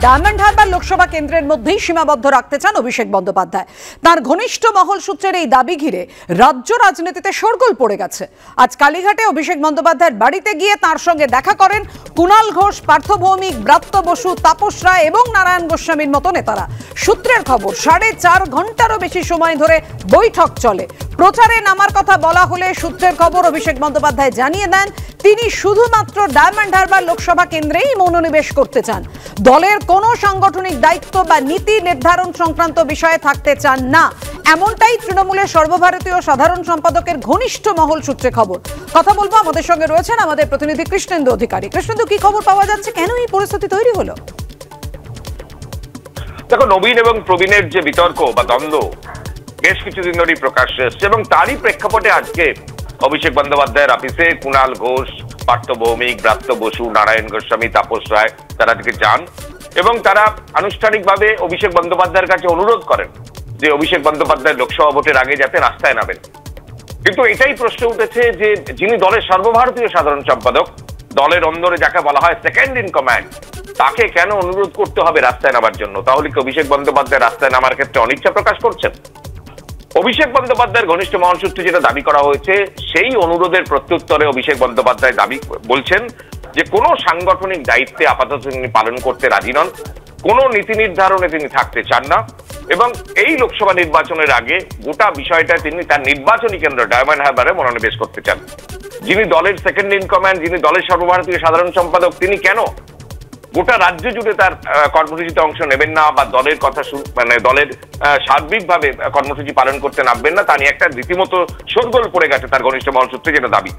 Diamond Harbour Lok Sabha কেন্দ্রের মধ্যেই সীমাবদ্ধ রাখতে চান অভিষেক বন্দ্যোপাধ্যায়। তার ঘনিষ্ঠ মহল সূত্রের এই দাবি ঘিরে রাজ্য রাজনীতিতে শোরগোল পড়ে গেছে। আজ কালীঘাটে অভিষেক বন্দ্যোপাধ্যায়ের বাড়িতে গিয়ে তার সঙ্গে দেখা করেন কুণাল ঘোষ, পার্থ ভৌমিক, ব্রাত্য বসু, তাপস রায় এবং নারায়ণ গোস্বামীর মতো নেতারা। সূত্রের খবর, 4.5 ঘন্টারও বেশি সময় ধরে বৈঠক চলে। প্রচারে নামার কথা বলা হলে সূত্রের খবর অভিষেক বন্দ্যোপাধ্যায় জানিয়ে দেন তিনি শুধুমাত্র ডায়মন্ড হারবার লোকসভা কেন্দ্রেই মনোনিবেশ করতে চান। দলের কোনো সাংগঠনিক দায়িত্ব বা নীতি নির্ধারণ সংক্রান্ত বিষয়ে থাকতে চান না, এমনটাই তৃণমূলের সর্বভারতীয় সাধারণ সম্পাদকের ঘনিষ্ঠ মহল সূত্রে খবর। কথা বলবো, আমাদের সঙ্গে রয়েছেন আমাদের প্রতিনিধি কৃষ্ণেন্দু অধিকারী। কৃষ্ণেন্দু, কি খবর পাওয়া যাচ্ছে, কেন এই পরিস্থিতি তৈরি হলো? দেখো, নবীন এবং প্রবীণের যে বিতর্ক বা দ্বন্দ্ব বেশ কিছুদিন ধরেই প্রকাশ্যে এসছে এবং তারই প্রেক্ষাপটে আজকে অভিষেক বন্দ্যোপাধ্যায়ের অফিসে কুণাল ঘোষ, পার্থ ভৌমিক, ব্রাত্য বসু, নারায়ণ গোস্বামী, তাপস রায় তারা দিকে যান এবং তারা আনুষ্ঠানিকভাবে অভিষেক বন্দ্যোপাধ্যায়ের কাছে অনুরোধ করেন যে অভিষেক বন্দ্যোপাধ্যায় লোকসভা ভোটের আগে যাতে রাস্তায় নামেন। কিন্তু এটাই প্রশ্ন উঠেছে যে যিনি দলের সর্বভারতীয় সাধারণ সম্পাদক, দলের অন্দরে যাকে বলা হয় সেকেন্ড ইন কমান্ড, তাকে কেন অনুরোধ করতে হবে রাস্তায় নামার জন্য? তাহলে কি অভিষেক বন্দ্যোপাধ্যায় রাস্তায় নামার ক্ষেত্রে অনিচ্ছা প্রকাশ করছেন? অভিষেক বন্দ্যোপাধ্যায়ের ঘনিষ্ঠ মহল সূত্রে যেটা দাবি করা হয়েছে, সেই অনুরোধের প্রত্যুত্তরে অভিষেক বন্দ্যোপাধ্যায় দাবি বলছেন যে কোনো সাংগঠনিক দায়িত্বে আপাতত তিনি পালন করতে রাজি নন, কোনো নীতি নির্ধারণে তিনি থাকতে চান না এবং এই লোকসভা নির্বাচনের আগে গোটা বিষয়টা তিনি তার নির্বাচনী কেন্দ্র ডায়মন্ড হারবারে মনোনিবেশ করতে চান। যিনি দলের সেকেন্ড ইন কমান্ড, যিনি দলের সর্বভারতীয় সাধারণ সম্পাদক, তিনি কেন গোটা রাজ্য জুড়ে তার কর্মসূচিতে অংশ নেবেন না বা দলের কথা দলের সার্বিকভাবে কর্মসূচি পালন করতে নামবেন না, তা নিয়ে একটা রীতিমতো শোরগোল পড়ে গেছে তার ঘনিষ্ঠ মহল সূত্রে যেটা দাবি।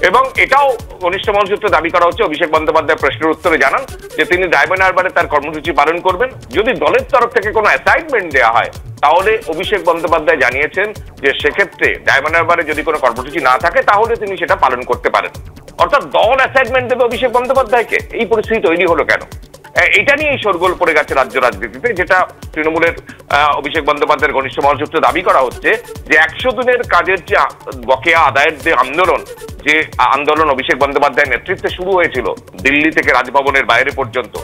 এবং এটাও ঘনিষ্ঠ মহল সূত্রে দাবি করা হচ্ছে, অভিষেক বন্দ্যোপাধ্যায় প্রশ্নের উত্তরে জানান যে তিনি ডায়মন্ড হারবারে তার কর্মসূচি পালন করবেন। যদি দলের তরফ থেকে কোনো অ্যাসাইনমেন্ট দেওয়া হয় তাহলে অভিষেক বন্দ্যোপাধ্যায় জানিয়েছেন যে সেক্ষেত্রে ডায়মন্ড হারবারে যদি কোনো কর্মসূচি না থাকে তাহলে তিনি সেটা পালন করতে পারেন। অর্থাৎ দল অ্যাসাইনমেন্ট দেবে অভিষেক বন্দ্যোপাধ্যায়কে। এই পরিস্থিতি তৈরি হলো কেন? এটা নিয়েই শোরগোল পড়ে গেছে রাজ্য রাজনীতিতে, যেটা তৃণমূলের অভিষেক বন্দ্যোপাধ্যায়ের ঘনিষ্ঠ মহল সূত্রে দাবি করা হচ্ছে যে 100 দিনের কাজের যে বকেয়া আদায়ের যে আন্দোলন অভিষেক বন্দ্যোপাধ্যায়ের নেতৃত্বে শুরু হয়েছিল দিল্লি থেকে রাজভবনের বাইরে পর্যন্ত,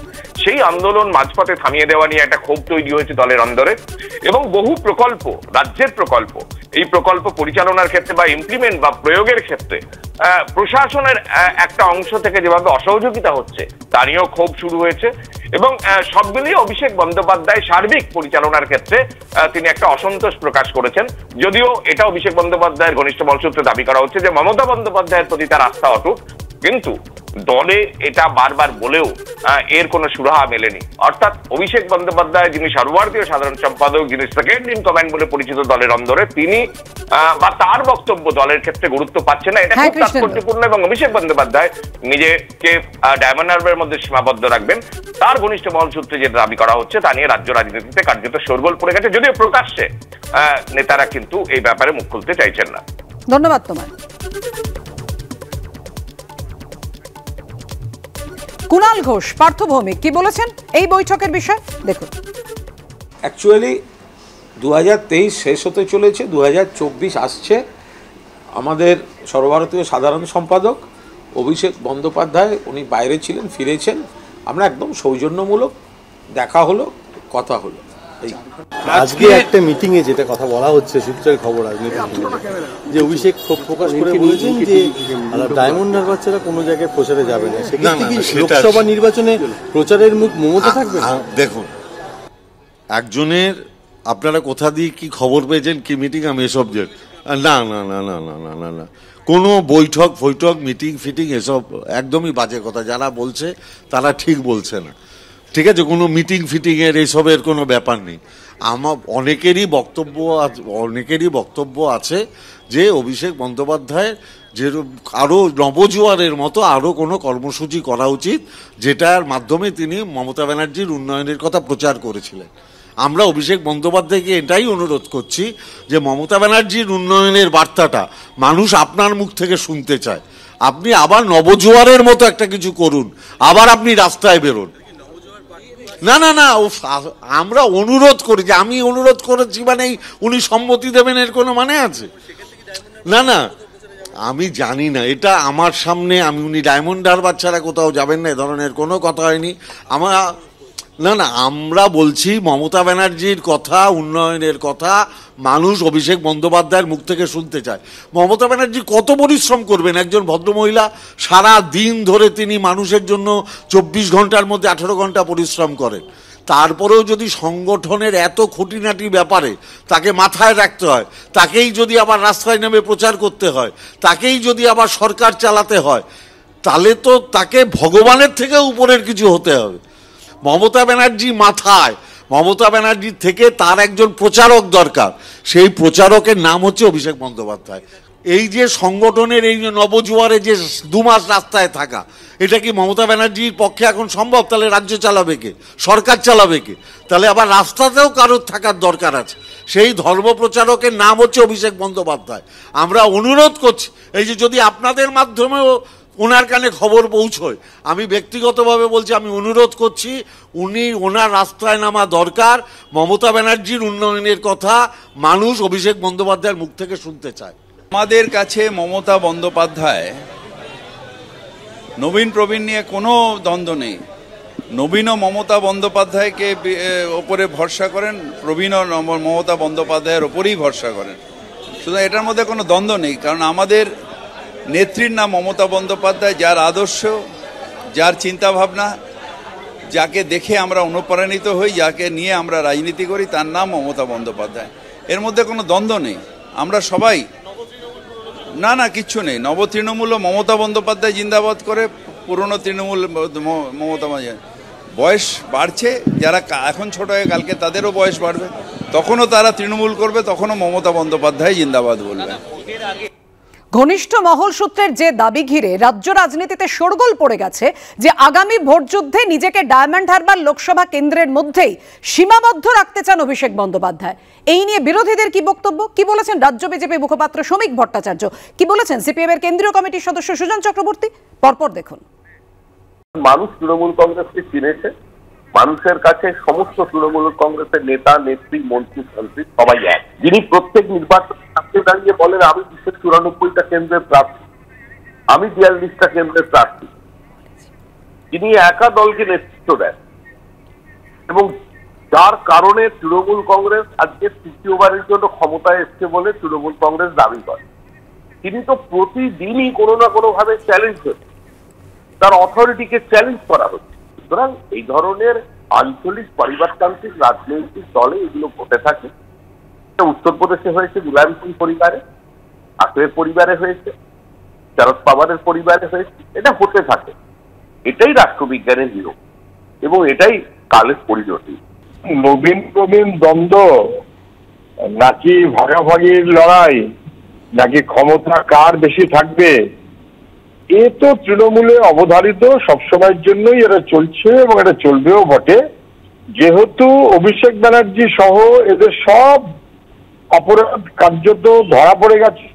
সেই আন্দোলন মাঝপথে থামিয়ে দেওয়া নিয়ে একটা ক্ষোভ তৈরি হয়েছে দলের অন্দরে এবং বহু প্রকল্প, রাজ্যের প্রকল্প, এই প্রকল্প পরিচালনার ক্ষেত্রে বা ইমপ্লিমেন্ট বা প্রয়োগের ক্ষেত্রে প্রশাসনের একটা অংশ থেকে যেভাবে অসহযোগিতা হচ্ছে তা নিয়েও ক্ষোভ শুরু হয়েছে এবং সব মিলিয়ে অভিষেক বন্দ্যোপাধ্যায় সার্বিক পরিচালনার ক্ষেত্রে তিনি একটা অসন্তোষ প্রকাশ করেছেন। যদিও এটা অভিষেক বন্দ্যোপাধ্যায়ের ঘনিষ্ঠ মহল সূত্রে দাবি করা হচ্ছে যে মমতা বন্দ্যোপাধ্যায়ের প্রতি তার আস্থা অটুট, কিন্তু দলে এটা বারবার বলেও এর কোনো সুরাহা মেলেনি। অর্থাৎ অভিষেক বন্দ্যোপাধ্যায়, যিনি সর্বভারতীয় সাধারণ সম্পাদক, যিনি সেকেন্ড ইন কমান্ড বলে পরিচিত দলের অন্দরে, তিনি বা তার বক্তব্য দলের ক্ষেত্রে গুরুত্ব পাচ্ছে না। এটা খুব তাৎপর্যপূর্ণ এবং অভিষেক বন্দ্যোপাধ্যায় নিজেকে ডায়মন্ড হারবারের মধ্যে সীমাবদ্ধ রাখবেন, তার ঘনিষ্ঠ মহল সূত্রে যে দাবি করা হচ্ছে তা নিয়ে রাজ্য রাজনীতিতে কার্যত শোরগোল পড়ে গেছে। যদিও প্রকাশ্যে নেতারা কিন্তু এই ব্যাপারে মুখ খুলতে চাইছেন না। ধন্যবাদ তোমায়। কুণাল ঘোষ, পার্থ ভৌমিক কি বলেছেন এই বৈঠকের বিষয় দেখুন। অ্যাকচুয়ালি 2023 শেষ হতে চলেছে, 2024 আসছে। আমাদের সর্বভারতীয় সাধারণ সম্পাদক অভিষেক বন্দ্যোপাধ্যায় উনি বাইরে ছিলেন, ফিরেছেন। আমরা একদম সৌজন্যমূলক দেখা হলো, কথা হলো। আজকে একটা মিটিংয়ে যেটা কথা বলা হচ্ছে, সূত্রের খবর যে অভিষেক ক্ষোভ প্রকাশ করে বলেছেন যে ডায়মন্ড হারবার ছাড়া কোনো জায়গায় প্রচারে যাবে না। লোকসভা নির্বাচনে প্রচারের মুখ মমতা থাকবে। দেখুন, একজনের আপনারা কোথা দিয়ে কি খবর পেয়েছেন, কি মিটিং, আমি এসব যে না না না না না না না না কোনো বৈঠক মিটিং ফিটিং এসব একদমই বাজে কথা। যারা বলছে তারা ঠিক বলছে না, ঠিক আছে? কোনো মিটিং ফিটিংয়ের এইসবের কোনো ব্যাপার নেই। আমার অনেকেরই বক্তব্য আছে যে অভিষেক বন্দ্যোপাধ্যায় যে আরও নবজোয়ারের মতো আরও কোনো কর্মসূচি করা উচিত, যেটার মাধ্যমে তিনি মমতা ব্যানার্জির উন্নয়নের কথা প্রচার করেছিলেন। আমরা অভিষেক বন্দ্যোপাধ্যায়কে এটাই অনুরোধ করছি যে মমতা ব্যানার্জির উন্নয়নের বার্তাটা মানুষ আপনার মুখ থেকে শুনতে চায়। আপনি আবার নবজোয়ারের মতো একটা কিছু করুন, আবার আপনি রাস্তায় বেরোন। না না না, আমরা অনুরোধ করেছি, আমি অনুরোধ করেছি মানে উনি সম্মতি দেবেন এর কোনো মানে আছে? না না, আমি জানি না, এটা আমার সামনে উনি ডায়মন্ড হারবার ছাড়া কোথাও যাবেন না এ ধরনের কোনো কথা হয়নি। না না, আমরা বলছি মমতা ব্যানার্জির কথা, উন্নয়নের কথা মানুষ অভিষেক বন্দ্যোপাধ্যায়ের মুখ থেকে শুনতে চায়। মমতা ব্যানার্জি কত পরিশ্রম করবেন? একজন ভদ্রমহিলা সারা দিন ধরে তিনি মানুষের জন্য 24 ঘন্টার মধ্যে 18 ঘন্টা পরিশ্রম করেন। তারপরেও যদি সংগঠনের এত খুঁটিনাটি ব্যাপারে তাকে মাথায় রাখতে হয়, তাকেই যদি আবার রাস্তায় নেমে প্রচার করতে হয়, তাকেই যদি আবার সরকার চালাতে হয়, তাহলে তো তাকে ভগবানের থেকে উপরের কিছু হতে হবে। মমতা ব্যানার্জি মাথায়, মমতা ব্যানার্জির থেকে তার একজন প্রচারক দরকার। সেই প্রচারকের নাম হচ্ছে অভিষেক বন্দ্যোপাধ্যায়। এই যে সংগঠনের এই যে নবজোয়ারে যে 2 মাস রাস্তায় থাকা, এটা কি মমতা ব্যানার্জির পক্ষে এখন সম্ভব? তাহলে রাজ্য চালাবে কে? সরকার চালাবে কে? তাহলে আবার রাস্তাতেও কারোর থাকার দরকার আছে। সেই ধর্ম প্রচারকের নাম হচ্ছে অভিষেক বন্দ্যোপাধ্যায়। আমরা অনুরোধ করছি, এই যে যদি আপনাদের মাধ্যমেও ওনার কানে খবর পৌঁছয়, আমি ব্যক্তিগতভাবে বলছি, আমি অনুরোধ করছি ওনার রাস্তায় নামা দরকার। মমতা ব্যানার্জির উন্নয়নের কথা মানুষ অভিষেক বন্দ্যোপাধ্যায়ের মুখ থেকে শুনতে চায়। আমাদের কাছে মমতা বন্দ্যোপাধ্যায়, নবীন প্রবীণ নিয়ে কোনো দ্বন্দ্ব নেই। নবীনও মমতা বন্দ্যোপাধ্যায়কে ওপরে ভরসা করেন, প্রবীণও মমতা বন্দ্যোপাধ্যায়ের ওপরেই ভরসা করেন। সুতরাং এটার মধ্যে কোনো দ্বন্দ্ব নেই, কারণ আমাদের নেত্রীর নাম মমতা বন্দ্যোপাধ্যায়। যার আদর্শ, যার চিন্তাভাবনা, যাকে দেখে আমরা অনুপ্রাণিত হই, যাকে নিয়ে আমরা রাজনীতি করি, তার নাম মমতা বন্দ্যোপাধ্যায়। এর মধ্যে কোনো দ্বন্দ্ব নেই। আমরা সবাই, না না, কিচ্ছু নেই। নব তৃণমূলও মমতা বন্দ্যোপাধ্যায় জিন্দাবাদ করে, পুরনো তৃণমূল মমতা বয়স বাড়ছে, যারা এখন ছোট হয়ে কালকে তাদেরও বয়স বাড়বে, তখনও তারা তৃণমূল করবে, তখনও মমতা বন্দ্যোপাধ্যায় জিন্দাবাদ বলবে। ঘনিষ্ঠ মহল সূত্রের যে দাবি ঘিরে রাজ্য রাজনীতিতে শোরগোল পড়ে গেছে যে আগামী ভোটযুদ্ধে নিজেকে ডায়মন্ড হারবার লোকসভা কেন্দ্রের মধ্যেই সীমাবদ্ধ রাখতে চান অভিষেক বন্দ্যোপাধ্যায়। এই নিয়ে বিরোধীদের কি বক্তব্য, কি বলেছেন রাজ্য বিজেপি মুখপাত্র শ্রমিক ভট্টাচার্য, কি বলেছেন সিপিএম এর কেন্দ্রীয় কমিটির সদস্য সুজন চক্রবর্তী, পরপর দেখুন। মানুষ তৃণমূল কংগ্রেসকে চিনেছে, মানুষের কাছে সমস্ত তৃণমূল কংগ্রেসের নেতা, নেত্রী, মন্ত্রী, মন্ত্রী সবাই এক। যিনি প্রত্যেক নির্বাচনে সামনে দাঁড়িয়ে বলেন আমি 294টা কেন্দ্রের প্রার্থী, আমি 42টা কেন্দ্রের প্রার্থী, তিনি একা দলকে নেতৃত্ব দেন এবং যার কারণে তৃণমূল কংগ্রেস আজকে তৃতীয়বারের জন্য ক্ষমতায় এসছে বলে তৃণমূল কংগ্রেস দাবি করে। তিনি তো প্রতিদিনই কোনো না কোনো ভাবে চ্যালেঞ্জ হচ্ছে, তার অথরিটিকে চ্যালেঞ্জ করা হচ্ছে। সুতরাং এই ধরনের আঞ্চলিক পরিবারতান্ত্রিক রাজনৈতিক দলে এগুলো ঘটে থাকে। উত্তরপ্রদেশে হয়েছে মুলায়ম সিং পরিবারে, ঠাকরের পরিবারে হয়েছে, শরদ পাওয়ারের পরিবারে হয়েছে, এটা হতে থাকে। এটাই রাষ্ট্রবিজ্ঞানের নিয়ম এবং এটাই কালের পরিণতি। নবীন প্রবীণ দ্বন্দ্ব নাকি ভাগাভাগির লড়াই, নাকি ক্ষমতা কার বেশি থাকবে, এ তো তৃণমূলে অবধারিত, সবসময়ের জন্যই এটা চলছে এবং এটা চলবেও বটে। যেহেতু অভিষেক ব্যানার্জি সহ এদের সব অপরাধ কার্যত ধরা পড়ে গেছে,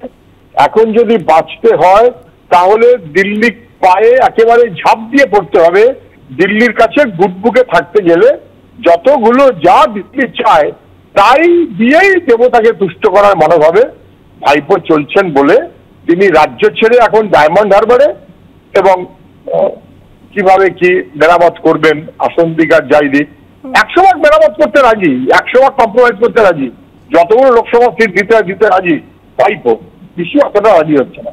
এখন যদি বাঁচতে হয় তাহলে দিল্লি পায়ে একেবারে ঝাঁপ দিয়ে পড়তে হবে। দিল্লির কাছে গুটবুকে থাকতে গেলে যতগুলো যা দিল্লি চায় তাই দিয়েই দেবতাকে তুষ্ট করার মনোভাবে ভাইপো চলছেন বলে তিনি রাজ্য ছেড়ে এখন ডায়মন্ড হারবারে এবং কিভাবে কি মেরামত করবেন আসন দিক আর যাই দিক 100 ভাগ মেরামত করতে রাজি, 100 ভাগ কম্প্রোমাইজ করতে রাজি, যতগুলো লোকসভা সিট দিতে রাজি ভাইপো, বেশি অতটা রাজি হচ্ছে না।